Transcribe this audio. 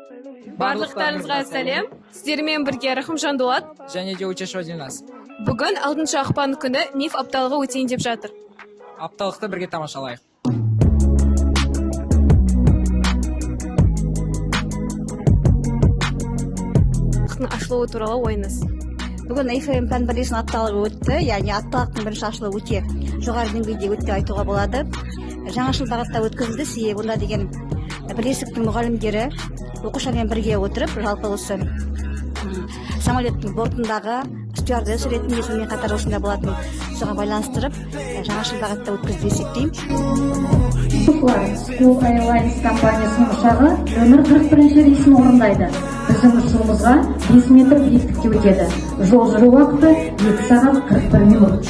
Барлықтарыңызға сәлем. Сіздермен бірге Рахымжан Дулат және де Учашева Дильназ. Бүгін 6 ақпан күні НИФ апталығы өтейін деп жатыр. Апталықты бірге тамашалайық. Ашылуы туралы ойыңыз. Бүгін ИФМ пән бірлесінің апталығы өтті, яғни апталықтың бірінші ашылуы өте жоғары деңгейде өтті айтуға болады. Жаңашыл бағытта өткізілді, себебі онда деген бірлестіктің мұғалімдері оқушылармен бірге отырып, жалпы осы самолеттің бортындағы стюардесса ретінде сонымен қатар осында болатын соған байланыстырып, жаңашыл бағытта өткізді деп есептеймін. School Airlines компаниясының ұшағы нөмір 41 рейсін орындайды. Біздің ұшуымызға 5 метр биіктікте өтеді. Жол жүру уақыты 2 сағат 41 минут.